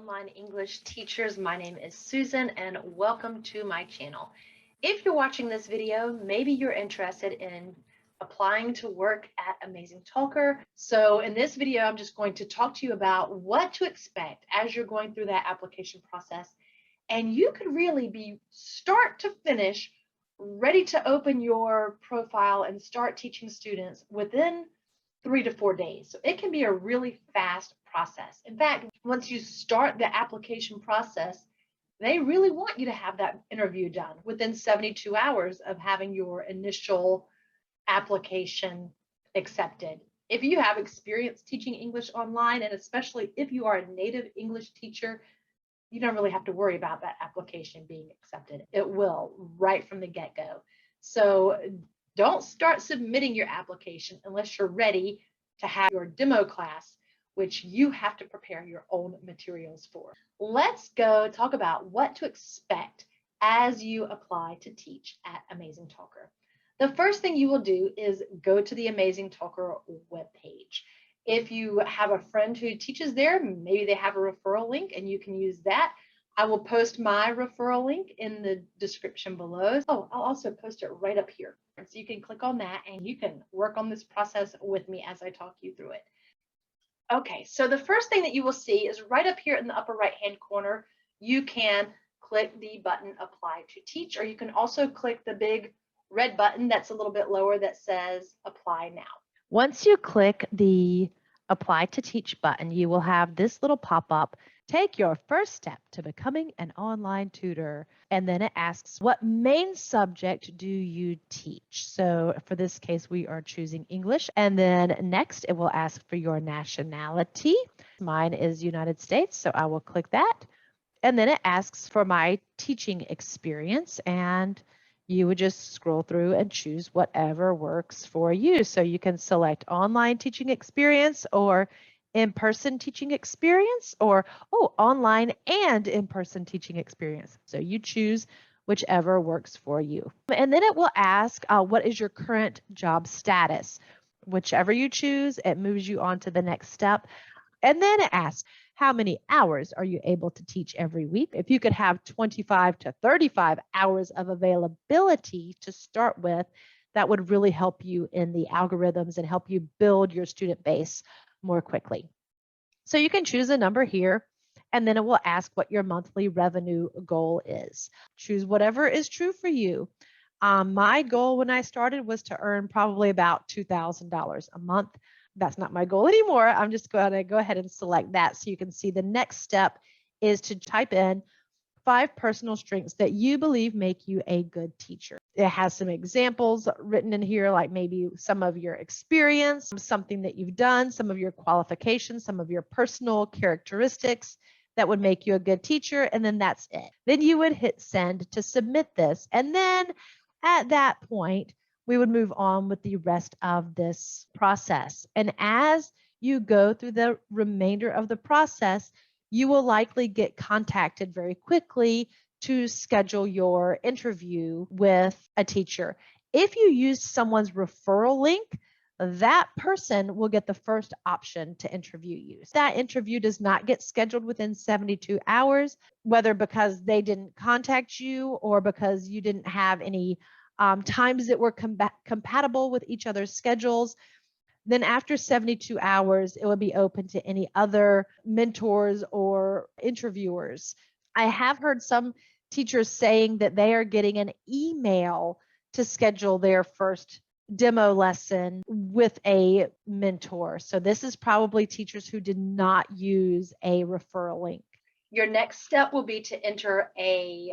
online English teachers. My name is Susan and welcome to my channel. If you're watching this video, maybe you're interested in applying to work at AmazingTalker. So in this video, I'm just going to talk to you about what to expect as you're going through that application process. And you could really be start to finish ready to open your profile and start teaching students within 3 to 4 days. So it can be a really fast process. In fact, once you start the application process, they really want you to have that interview done within 72 hours of having your initial application accepted. If you have experience teaching English online, and especially if you are a native English teacher, you don't really have to worry about that application being accepted. It will right from the get-go. So don't start submitting your application unless you're ready to have your demo class, which you have to prepare your own materials for. Let's go talk about what to expect as you apply to teach at AmazingTalker. The first thing you will do is go to the AmazingTalker webpage. If you have a friend who teaches there, maybe they have a referral link and you can use that. I will post my referral link in the description below. Oh, I'll also post it right up here. So you can click on that and you can work on this process with me as I talk you through it. Okay, so the first thing that you will see is right up here in the upper right-hand corner, you can click the button Apply to Teach, or you can also click the big red button that's a little bit lower that says Apply Now. Once you click the Apply to Teach button, you will have this little pop-up, take your first step to becoming an online tutor. And then it asks, what main subject do you teach? So for this case, we are choosing English. And then next, it will ask for your nationality. Mine is United States, so I will click that. And then it asks for my teaching experience, and you would just scroll through and choose whatever works for you. So you can select online teaching experience or in-person teaching experience, or online and in-person teaching experience. So you choose whichever works for you. And then it will ask, what is your current job status? Whichever you choose, it moves you on to the next step. And then it asks, how many hours are you able to teach every week? If you could have 25 to 35 hours of availability to start with, that would really help you in the algorithms and help you build your student base more quickly. So you can choose a number here, and then it will ask what your monthly revenue goal is. Choose whatever is true for you. My goal when I started was to earn probably about $2,000 a month. That's not my goal anymore. I'm just going to go ahead and select that so you can see the next step is to type in 5 personal strengths that you believe make you a good teacher. It has some examples written in here, like maybe some of your experience, something that you've done, some of your qualifications, some of your personal characteristics that would make you a good teacher, and then that's it. Then you would hit send to submit this, and then at that point, we would move on with the rest of this process. And as you go through the remainder of the process, you will likely get contacted very quickly to schedule your interview with a teacher. If you use someone's referral link, that person will get the first option to interview you. That interview does not get scheduled within 72 hours, whether because they didn't contact you or because you didn't have any times that were compatible with each other's schedules. Then after 72 hours, it will be open to any other mentors or interviewers. I have heard some teachers saying that they are getting an email to schedule their first demo lesson with a mentor. So this is probably teachers who did not use a referral link. Your next step will be to enter an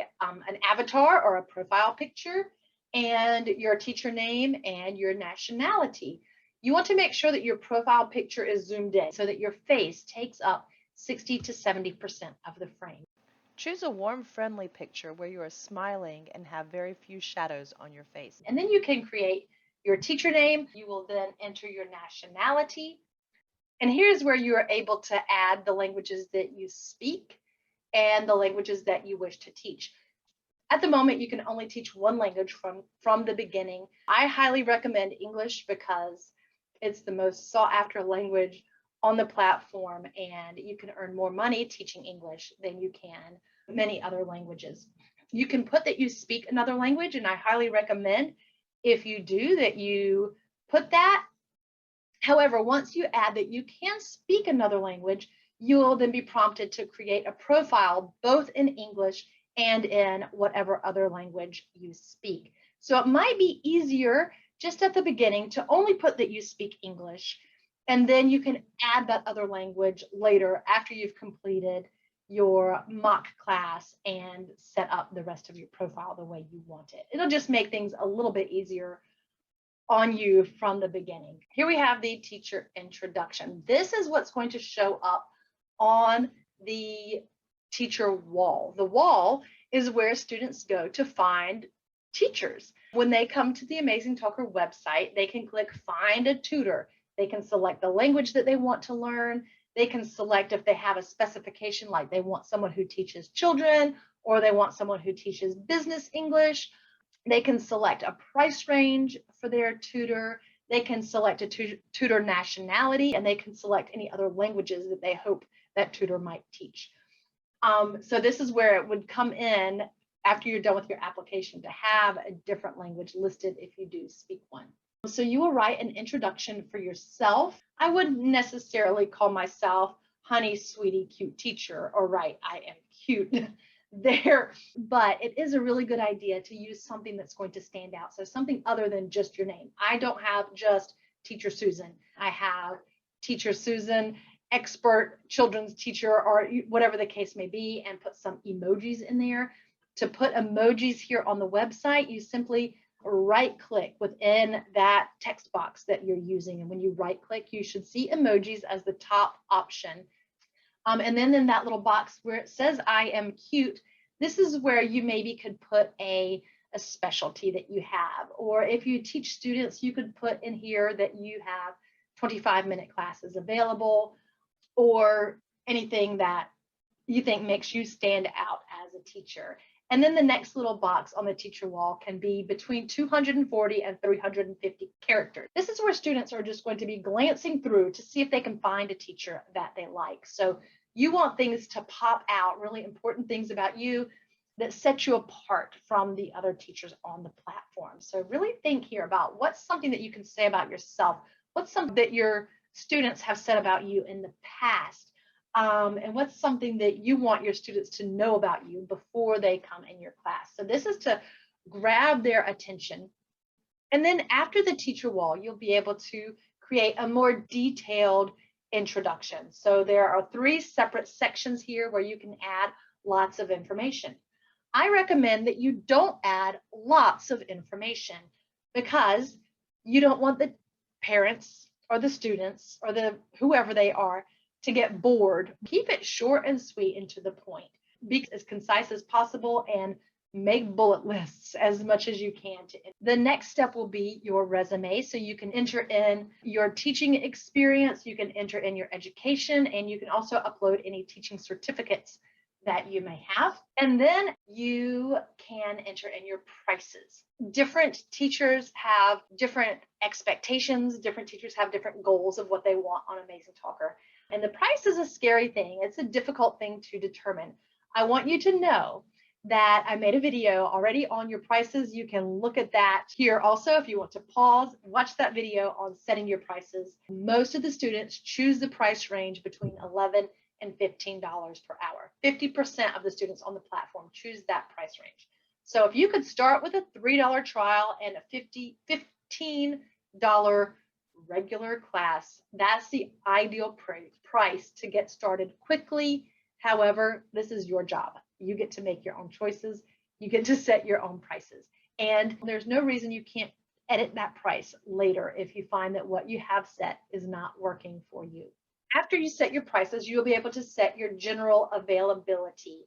avatar or a profile picture and your teacher name and your nationality. You want to make sure that your profile picture is zoomed in so that your face takes up 60 to 70% of the frame. Choose a warm, friendly picture where you are smiling and have very few shadows on your face. And then you can create your teacher name. You will then enter your nationality. And here's where you are able to add the languages that you speak and the languages that you wish to teach. At the moment, you can only teach one language from the beginning. I highly recommend English because it's the most sought after language on the platform, and you can earn more money teaching English than you can many other languages. You can put that you speak another language, and I highly recommend if you do that you put that. However, once you add that you can speak another language, you will then be prompted to create a profile both in English and in whatever other language you speak. So it might be easier just at the beginning to only put that you speak English, and then you can add that other language later after you've completed your mock class and set up the rest of your profile the way you want it. It'll just make things a little bit easier on you from the beginning. Here we have the teacher introduction. This is what's going to show up on the teacher wall. The wall is where students go to find teachers. When they come to the AmazingTalker website, they can click Find a Tutor. They can select the language that they want to learn. They can select if they have a specification, like they want someone who teaches children, or they want someone who teaches business English. They can select a price range for their tutor. They can select a tutor nationality, and they can select any other languages that they hope that tutor might teach. So this is where it would come in after you're done with your application to have a different language listed if you do speak one. So you will write an introduction for yourself. I wouldn't necessarily call myself honey, sweetie, cute teacher, or write I am cute there, but it is a really good idea to use something that's going to stand out. So something other than just your name. I don't have just Teacher Susan. I have Teacher Susan, expert children's teacher, or whatever the case may be, and put some emojis in there. To put emojis here on the website, you simply right click within that text box that you're using. And when you right click, you should see emojis as the top option. And then in that little box where it says I am cute, this is where you maybe could put a specialty that you have. Or if you teach students, you could put in here that you have 25-minute classes available, or anything that you think makes you stand out as a teacher. And then the next little box on the teacher wall can be between 240 and 350 characters. This is where students are just going to be glancing through to see if they can find a teacher that they like. So you want things to pop out, really important things about you that set you apart from the other teachers on the platform. So really think here about what's something that you can say about yourself. What's something that your students have said about you in the past? And what's something that you want your students to know about you before they come in your class? So this is to grab their attention. And then after the teacher wall, you'll be able to create a more detailed introduction. So there are 3 separate sections here where you can add lots of information. I recommend that you don't add lots of information because you don't want the parents or the students or the whoever they are to get bored. Keep it short and sweet and to the point. Be as concise as possible and make bullet lists as much as you can. The next step will be your resume. So you can enter in your teaching experience, you can enter in your education, and you can also upload any teaching certificates that you may have. And then you can enter in your prices. Different teachers have different expectations. Different teachers have different goals of what they want on AmazingTalker. And the price is a scary thing. It's a difficult thing to determine. I want you to know that I made a video already on your prices. You can look at that here also if you want to pause, watch that video on setting your prices. Most of the students choose the price range between $11 and $15 per hour. 50% of the students on the platform choose that price range. So if you could start with a $3 trial and a $15 regular class, that's the ideal price to get started quickly. However, this is your job. You get to make your own choices. You get to set your own prices. And there's no reason you can't edit that price later if you find that what you have set is not working for you. After you set your prices, you'll be able to set your general availability.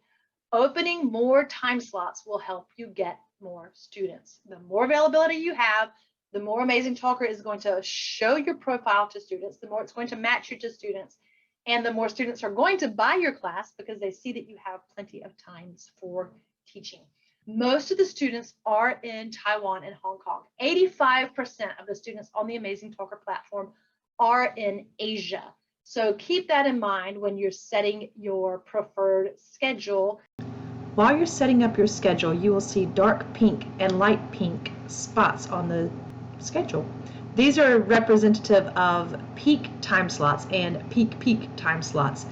Opening more time slots will help you get more students. The more availability you have, the more AmazingTalker is going to show your profile to students, the more it's going to match you to students, and the more students are going to buy your class because they see that you have plenty of times for teaching. Most of the students are in Taiwan and Hong Kong. 85% of the students on the AmazingTalker platform are in Asia. So keep that in mind when you're setting your preferred schedule. While you're setting up your schedule, you will see dark pink and light pink spots on the schedule. These are representative of peak time slots and peak time slots.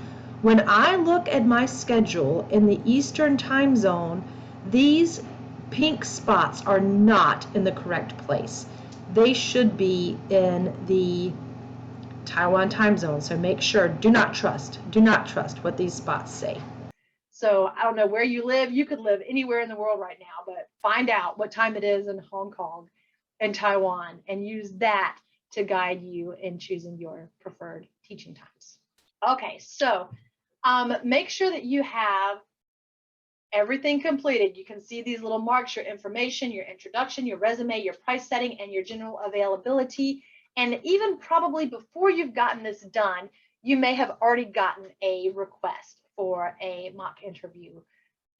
When I look at my schedule in the Eastern time zone, these pink spots are not in the correct place. They should be in the Taiwan time zone, so make sure, do not trust what these spots say. So I don't know where you live. You could live anywhere in the world right now, but find out what time it is in Hong Kong and Taiwan and use that to guide you in choosing your preferred teaching times. Okay, so make sure that you have everything completed. You can see these little marks, your information, your introduction, your resume, your price setting, and your general availability. And even probably before you've gotten this done, you may have already gotten a request for a mock interview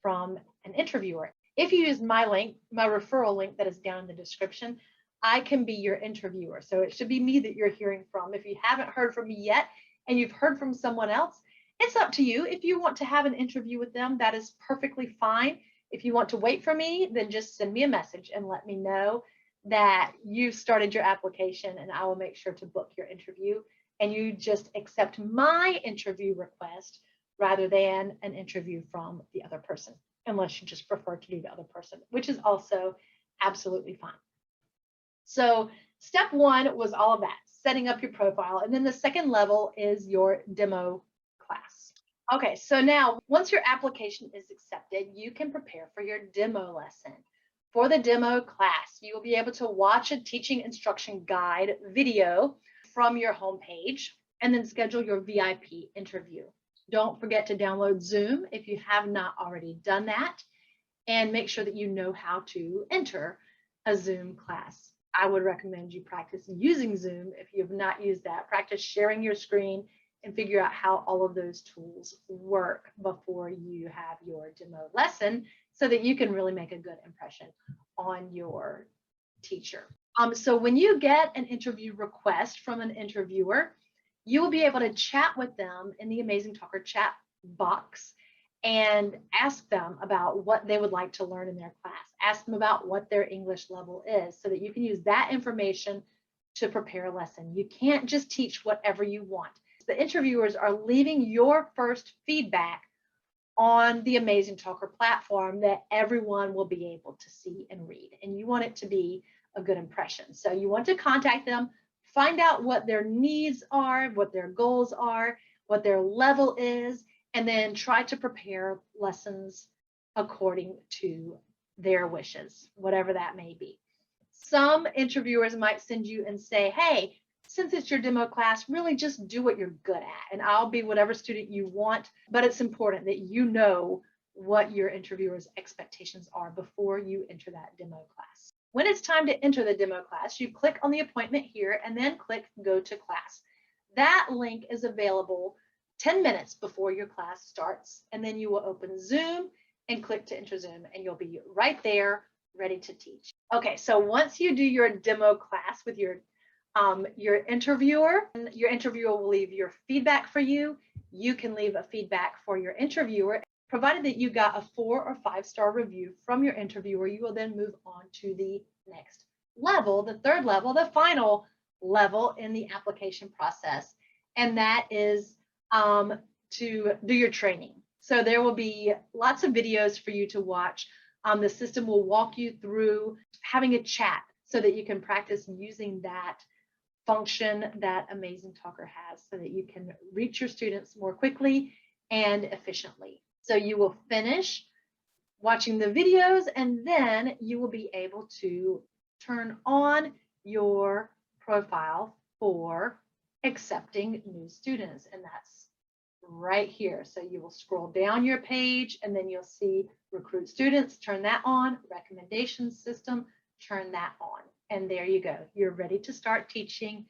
from an interviewer. If you use my link, my referral link that is down in the description, I can be your interviewer. So it should be me that you're hearing from. If you haven't heard from me yet and you've heard from someone else, it's up to you. If you want to have an interview with them, that is perfectly fine. If you want to wait for me, then just send me a message and let me know that you've started your application, and I will make sure to book your interview. And you just accept my interview request rather than an interview from the other person, unless you just prefer to do the other person, which is also absolutely fine. So step one was all of that, setting up your profile. And then the second level is your demo class. Okay, so now once your application is accepted, you can prepare for your demo lesson. For the demo class, you will be able to watch a teaching instruction guide video from your homepage and then schedule your VIP interview. Don't forget to download Zoom if you have not already done that, and make sure that you know how to enter a Zoom class. I would recommend you practice using Zoom if you have not used that. Practice sharing your screen and figure out how all of those tools work before you have your demo lesson so that you can really make a good impression on your teacher. So when you get an interview request from an interviewer, you will be able to chat with them in the AmazingTalker chat box and ask them about what they would like to learn in their class. Ask them about what their English level is so that you can use that information to prepare a lesson. You can't just teach whatever you want. The interviewers are leaving your first feedback on the AmazingTalker platform that everyone will be able to see and read. And you want it to be a good impression. So you want to contact them, find out what their needs are, what their goals are, what their level is, and then try to prepare lessons according to their wishes, whatever that may be. Some interviewers might send you and say, hey, since it's your demo class, really just do what you're good at, and I'll be whatever student you want. But it's important that you know what your interviewer's expectations are before you enter that demo class. When it's time to enter the demo class, you click on the appointment here and then click Go to Class. That link is available 10 minutes before your class starts, and then you will open Zoom and click to enter Zoom, and you'll be right there ready to teach. Okay, so once you do your demo class with your interviewer will leave your feedback for you. You can leave a feedback for your interviewer. Provided that you got a 4 or 5-star review from your interviewer, you will then move on to the next level, the third level, the final level in the application process. And that is to do your training. So there will be lots of videos for you to watch. The system will walk you through having a chat so that you can practice using that function that AmazingTalker has so that you can reach your students more quickly and efficiently. So you will finish watching the videos, and then you will be able to turn on your profile for accepting new students, and that's right here. So you will scroll down your page, and then you'll see recruit students, turn that on, recommendation system, turn that on. And there you go. You're ready to start teaching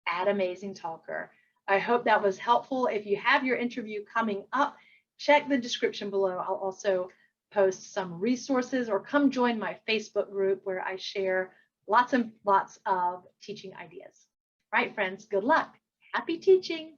at AmazingTalker. I hope that was helpful. If you have your interview coming up, check the description below. I'll also post some resources, or come join my Facebook group where I share lots and lots of teaching ideas. All right, friends, good luck. Happy teaching.